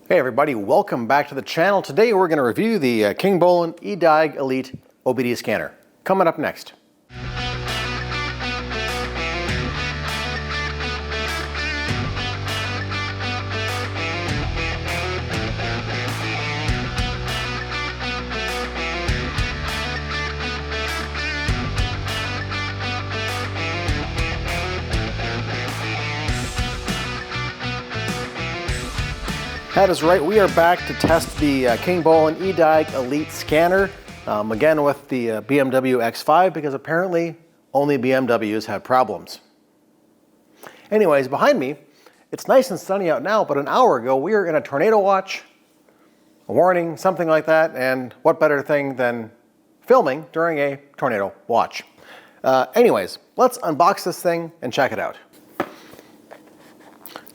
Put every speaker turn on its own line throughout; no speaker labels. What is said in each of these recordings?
Hey everybody, welcome back to the channel. Today we're going to review the Kingbolen Ediag Elite OBD scanner. Coming up next. That is right, we are back to test the Kingbolen Ediag Elite scanner, again with the BMW X5, because apparently only BMWs have problems. Anyways, behind me, it's nice and sunny out now, but an hour ago we were in a tornado watch, a warning, something like that, and what better thing than filming during a tornado watch. Anyways, let's unbox this thing and check it out.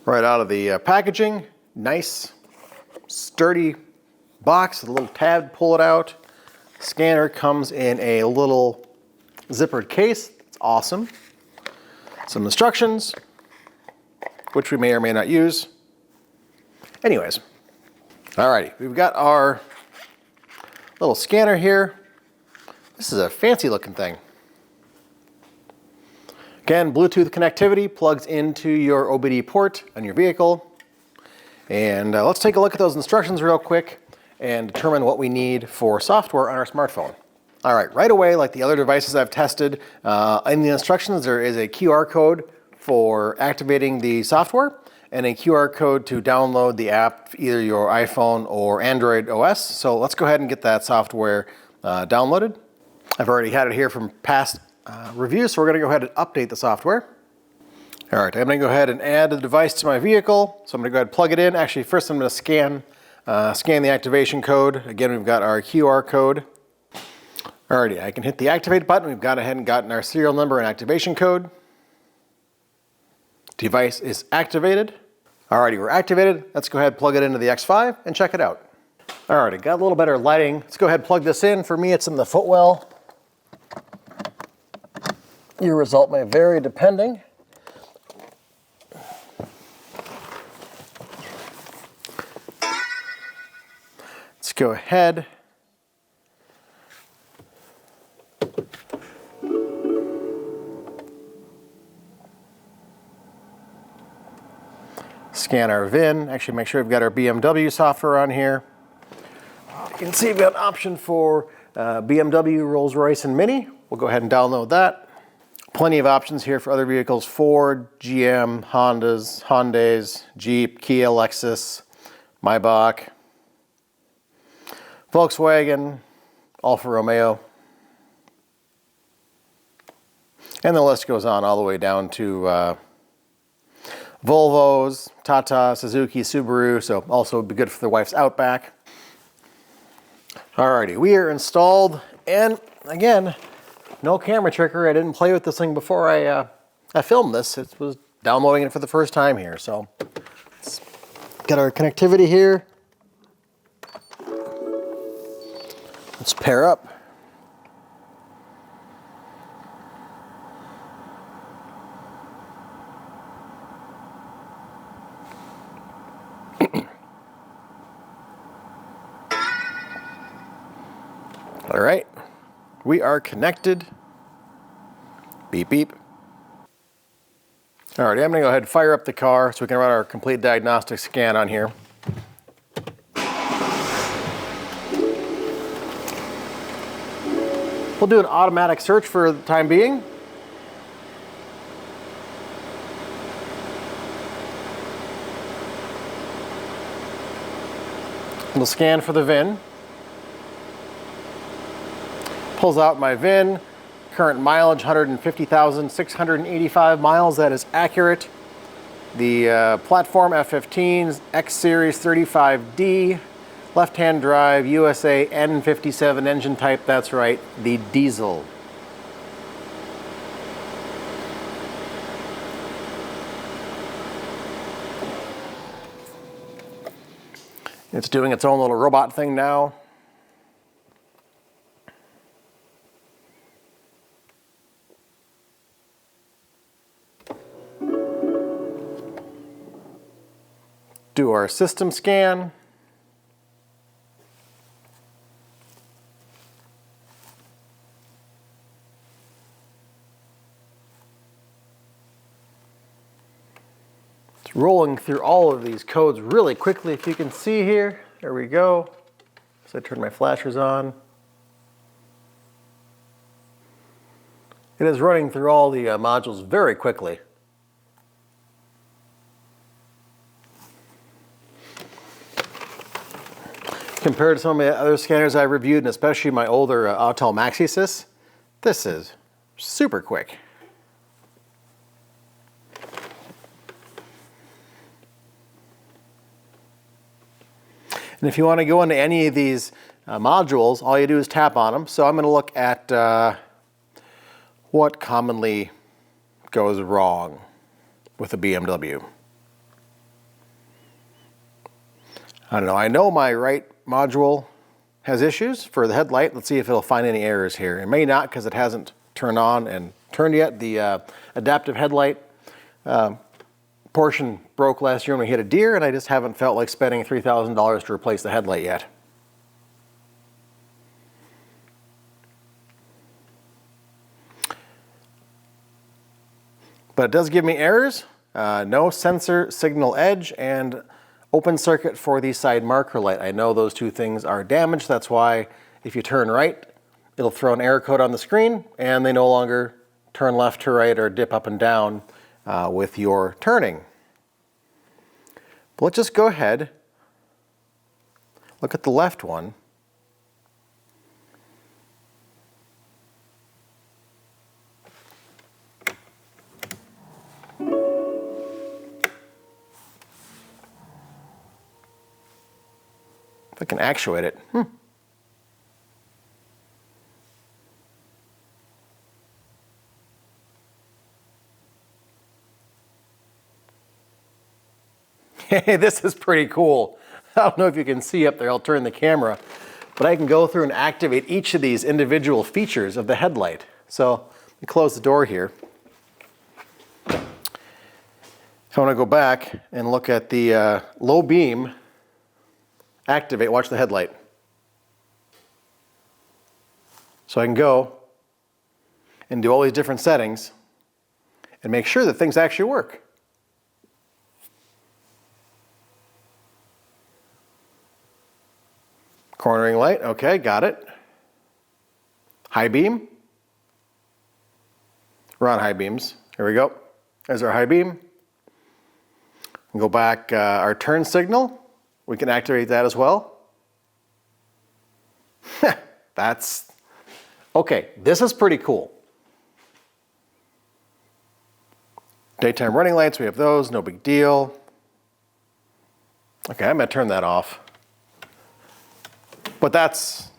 Right out of the packaging. Nice, sturdy box, a little tab, pull it out. Scanner comes in a little zippered case. It's awesome. Some instructions, which we may or may not use. Anyways, alrighty, we've got our little scanner here. This is a fancy looking thing. Again, Bluetooth connectivity, plugs into your OBD port on your vehicle. And let's take a look at those instructions real quick and determine what we need for software on our smartphone. All right away, like the other devices I've tested, in the instructions there is a QR code for activating the software and a QR code to download the app, either your iPhone or Android OS. So let's go ahead and get that software downloaded. I've already had it here from past reviews, so we're gonna go ahead and update the software. All right, I'm going to go ahead and add the device to my vehicle. So I'm going to go ahead and plug it in. Actually, first I'm going to scan the activation code. Again, we've got our QR code. Alrighty, I can hit the activate button. We've gone ahead and gotten our serial number and activation code. Device is activated. Alrighty, we're activated. Let's go ahead and plug it into the X5 and check it out. Alrighty, got a little better lighting. Let's go ahead and plug this in. For me, it's in the footwell. Your result may vary depending. Let's go ahead. Scan our VIN. Actually, make sure we've got our BMW software on here. You can see we've got an option for BMW, Rolls-Royce, and Mini. We'll go ahead and download that. Plenty of options here for other vehicles: Ford, GM, Hondas, Hyundais, Jeep, Kia, Lexus, Maybach, Volkswagen, Alfa Romeo, and the list goes on all the way down to Volvos, Tata, Suzuki, Subaru, so also would be good for the wife's Outback. Alrighty, we are installed, and again, no camera trickery. I didn't play with this thing before I filmed this. It was downloading it for the first time here, so let's get our connectivity here. Let's pair up. All right, we are connected. Beep, beep. All right, I'm gonna go ahead and fire up the car so we can run our complete diagnostic scan on here. We'll do an automatic search for the time being. We'll scan for the VIN. Pulls out my VIN. Current mileage, 150,685 miles. That is accurate. The platform F15's X Series 35D. Left-hand drive, USA N57 engine type, that's right, the diesel. It's doing its own little robot thing now. Do our system scan. rolling through all of these codes really quickly. If you can see here, there we go. So I turn my flashers on. It is running through all the modules very quickly. Compared to some of the other scanners I reviewed, and especially my older Autel MaxiSys, this is super quick. And if you want to go into any of these modules, all you do is tap on them. So I'm going to look at what commonly goes wrong with a BMW. I don't know. I know my right module has issues for the headlight. Let's see if it'll find any errors here. It may not because it hasn't turned on and turned yet. The adaptive headlight portion broke last year when we hit a deer, and I just haven't felt like spending $3,000 to replace the headlight yet. But it does give me errors. No sensor signal edge and open circuit for the side marker light. I know those two things are damaged. That's why if you turn right, it'll throw an error code on the screen and they no longer turn left to right or dip up and down with your turning. But let's just go ahead, look at the left one. If I can actuate it. Hey, this is pretty cool. I don't know if you can see up there, I'll turn the camera, but I can go through and activate each of these individual features of the headlight. So let me close the door here. I want to go back and look at the low beam. Activate, watch the headlight. So I can go and do all these different settings and make sure that things actually work. Cornering light, okay, got it. High beam. We're on high beams. Here we go. There's our high beam. We'll go back, our turn signal. We can activate that as well. That's, okay, this is pretty cool. Daytime running lights, we have those, no big deal. Okay, I'm gonna turn that off. But that's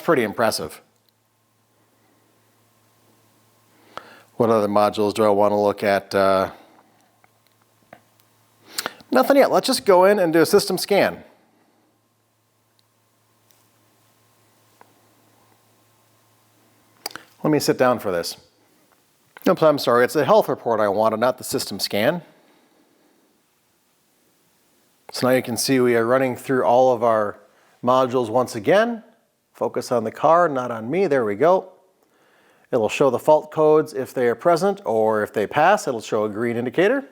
pretty impressive. What other modules do I want to look at? Nothing yet. Let's just go in and do a system scan. Let me sit down for this. Oops, I'm sorry. It's the health report I wanted, not the system scan. So now you can see we are running through all of our modules once again. Focus on the car, not on me. There we go. It'll show the fault codes if they are present, or if they pass, it'll show a green indicator.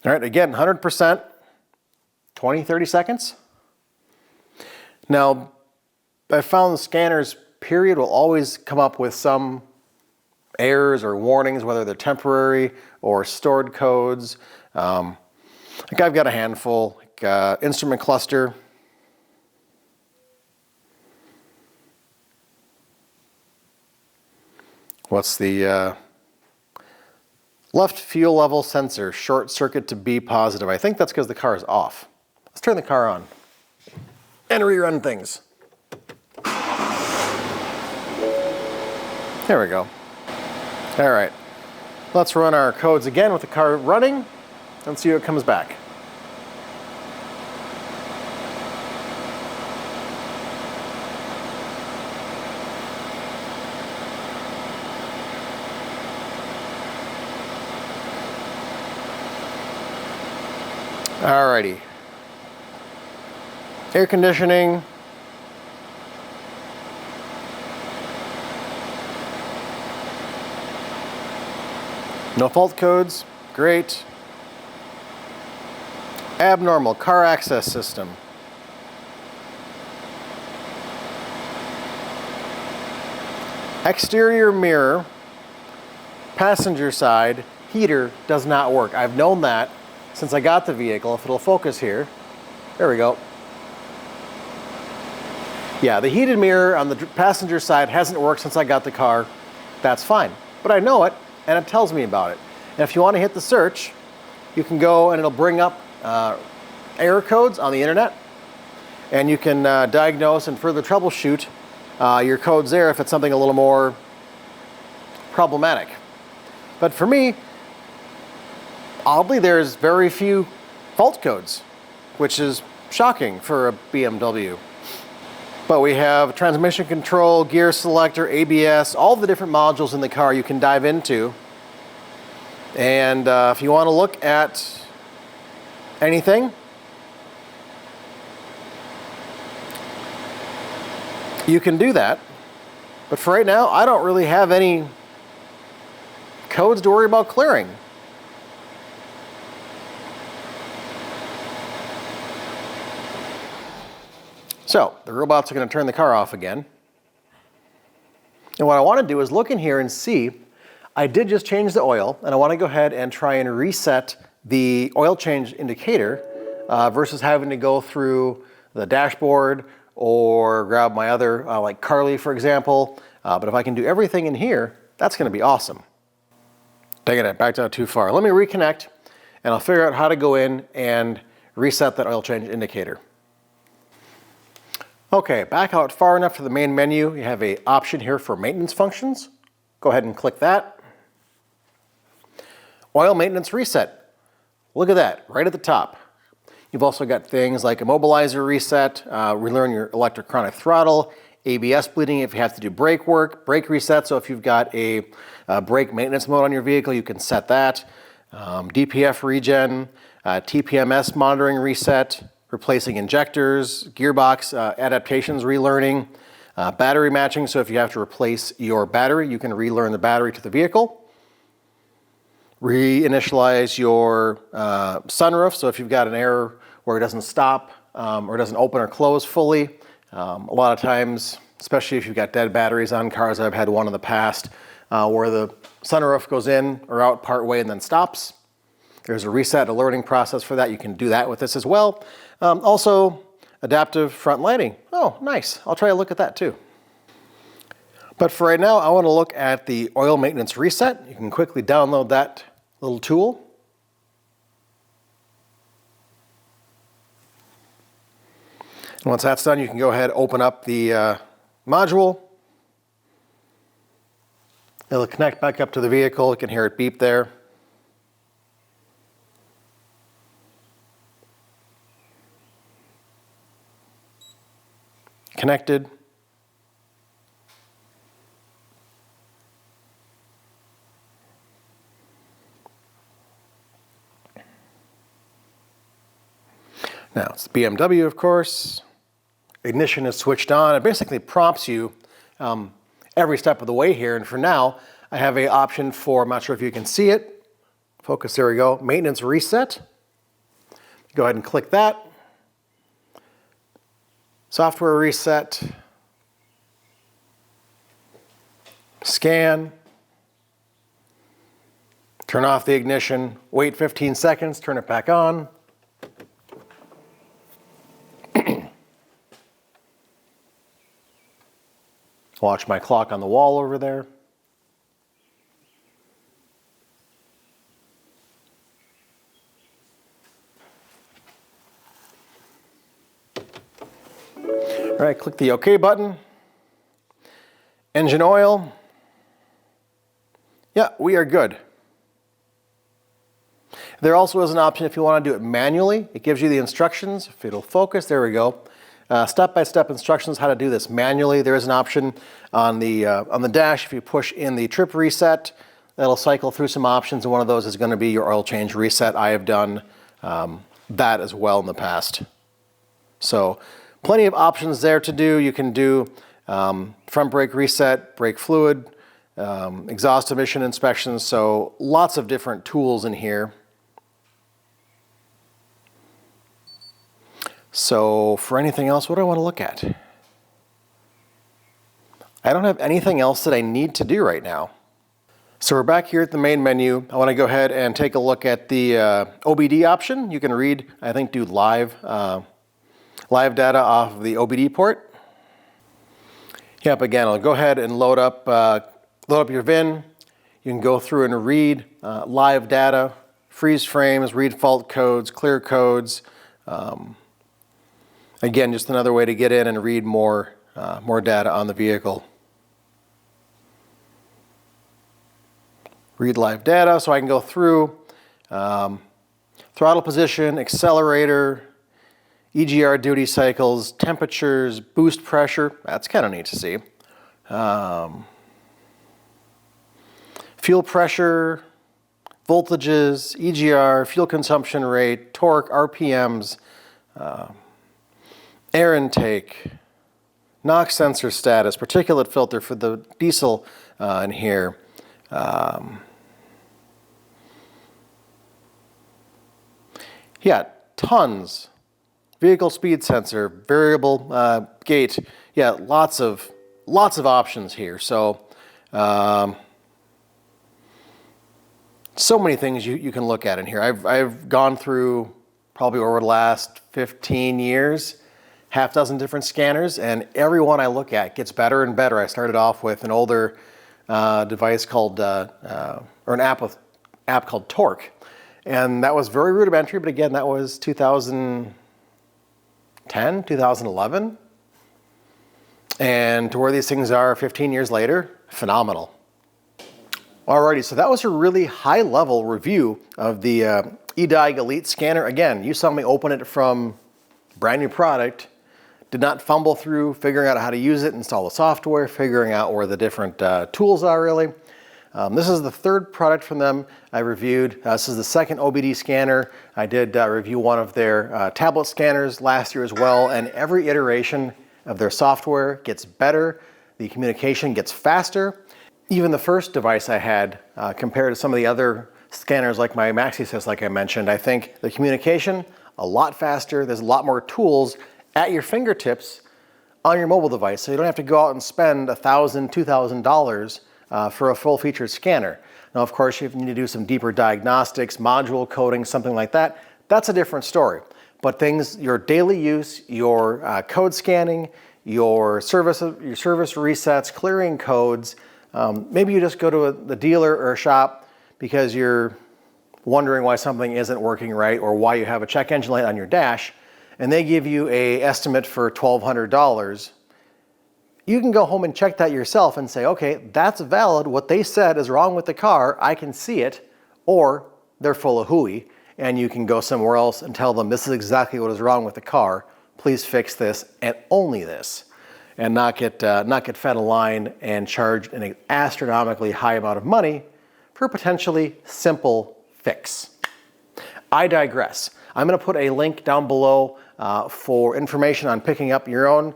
All right, again, 100%, 20, 30 seconds. Now, I found the scanner's period will always come up with some errors or warnings, whether they're temporary or stored codes. Like I've got a handful, like instrument cluster. What's the left fuel level sensor, short circuit to B positive. I think that's because the car is off. Let's turn the car on and rerun things. There we go. All right, let's run our codes again with the car running and see what comes back. Alrighty. Air conditioning. No fault codes, great. Abnormal car access system. Exterior mirror, passenger side, heater does not work. I've known that since I got the vehicle. If it'll focus here, there we go. Yeah, the heated mirror on the passenger side hasn't worked since I got the car. That's fine, but I know it and it tells me about it. And if you want to hit the search, you can go and it'll bring up error codes on the internet, and you can diagnose and further troubleshoot your codes there if it's something a little more problematic. But for me, oddly, there's very few fault codes, which is shocking for a BMW. But we have transmission control, gear selector, ABS, all the different modules in the car you can dive into. And if you want to look at anything, you can do that. But for right now, I don't really have any codes to worry about clearing. So the robots are going to turn the car off again. And what I want to do is look in here and see, I did just change the oil, and I want to go ahead and try and reset the oil change indicator versus having to go through the dashboard or grab my other, like Carly, for example. But if I can do everything in here, that's going to be awesome. Taking it back down too far. Let me reconnect, and I'll figure out how to go in and reset that oil change indicator. Okay, back out far enough to the main menu. You have an option here for maintenance functions. Go ahead and click that. Oil maintenance reset. Look at that, right at the top. You've also got things like immobilizer reset, relearn your electronic throttle, ABS bleeding if you have to do brake work, brake reset, so if you've got a brake maintenance mode on your vehicle, you can set that. DPF regen, TPMS monitoring reset, replacing injectors, gearbox adaptations relearning, battery matching, so if you have to replace your battery, you can relearn the battery to the vehicle. Reinitialize your sunroof, so if you've got an error where it doesn't stop or doesn't open or close fully. A lot of times, especially if you've got dead batteries on cars, I've had one in the past where the sunroof goes in or out part way and then stops. There's a reset alerting process for that. You can do that with this as well. Also, adaptive front lighting. Oh, nice. I'll try to look at that too. But for right now, I want to look at the oil maintenance reset. You can quickly download that little tool. And once that's done, you can go ahead and open up the module. It'll connect back up to the vehicle. You can hear it beep there. Connected. Now it's the BMW, of course. Ignition is switched on. It basically prompts you every step of the way here. And for now, I have an option for, I'm not sure if you can see it. Focus, there we go. Maintenance reset. Go ahead and click that. Software reset. Scan. Turn off the ignition. Wait 15 seconds. Turn it back on. Watch my clock on the wall over there. All right, click the OK button. Engine oil. Yeah, we are good. There also is an option if you want to do it manually. It gives you the instructions. If it'll focus, there we go. Step-by-step instructions how to do this manually. There is an option on the dash. If you push in the trip reset, that'll cycle through some options, and one of those is going to be your oil change reset. I have done that as well in the past. So Plenty of options there to do. You can do front brake reset, brake fluid, exhaust emission inspections, so lots of different tools in here. So for anything else, what do I want to look at? I don't have anything else that I need to do right now. So we're back here at the main menu. I want to go ahead and take a look at the OBD option. You can read, I think, do live data off of the OBD port. Yep, again, I'll go ahead and load up your VIN. You can go through and read live data, freeze frames, read fault codes, clear codes. Again, just another way to get in and read more data on the vehicle. Read live data, so I can go through throttle position, accelerator, EGR duty cycles, temperatures, boost pressure. That's kind of neat to see. Fuel pressure, voltages, EGR, fuel consumption rate, torque, RPMs, air intake, NOx sensor status, particulate filter for the diesel in here. Yeah, tons. Vehicle speed sensor, variable gate. Yeah, lots of options here. So, so many things you can look at in here. I've gone through probably over the last 15 years, half dozen different scanners, and every one I look at gets better and better. I started off with an older device called, or an app called Torque. And that was very rudimentary, but again, that was 2010, 2011. And to where these things are 15 years later, phenomenal. Alrighty, so that was a really high level review of the Ediag Elite scanner. Again, you saw me open it from brand new product, did not fumble through figuring out how to use it, install the software, figuring out where the different tools are really. This is the third product from them I reviewed. This is the second OBD scanner. I did review one of their tablet scanners last year as well, and every iteration of their software gets better. The communication gets faster. Even the first device I had, compared to some of the other scanners like my MaxiSys, like I mentioned, I think the communication a lot faster. There's a lot more tools at your fingertips on your mobile device, so you don't have to go out and spend $1,000, $2,000 for a full-featured scanner. Now, of course, if you need to do some deeper diagnostics, module coding, something like that, that's a different story. But things, your daily use, your code scanning, your service resets, clearing codes, maybe you just go to the dealer or a shop because you're wondering why something isn't working right or why you have a check engine light on your dash, and they give you an estimate for $1,200. You can go home and check that yourself and say, okay, that's valid. What they said is wrong with the car. I can see it, or they're full of hooey, and you can go somewhere else and tell them this is exactly what is wrong with the car. Please fix this and only this, and not get fed a line and charged an astronomically high amount of money for a potentially simple fix. I digress. I'm going to put a link down below for information on picking up your own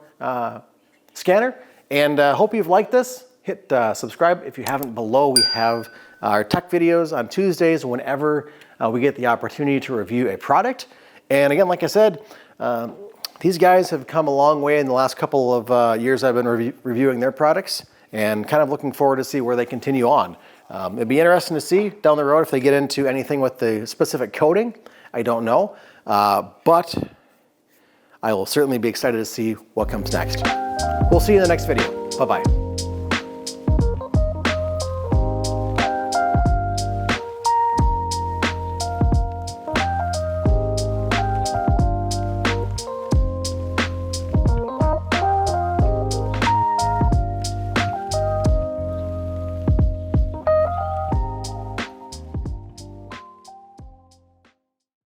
scanner, and hope you've liked this. Hit subscribe if you haven't below. We have our tech videos on Tuesdays whenever we get the opportunity to review a product. And again, like I said, these guys have come a long way in the last couple of years I've been reviewing their products, and kind of looking forward to see where they continue on. It'd be interesting to see down the road if they get into anything with the specific coding. I don't know, but I will certainly be excited to see what comes next. We'll see you in the next video. Bye-bye.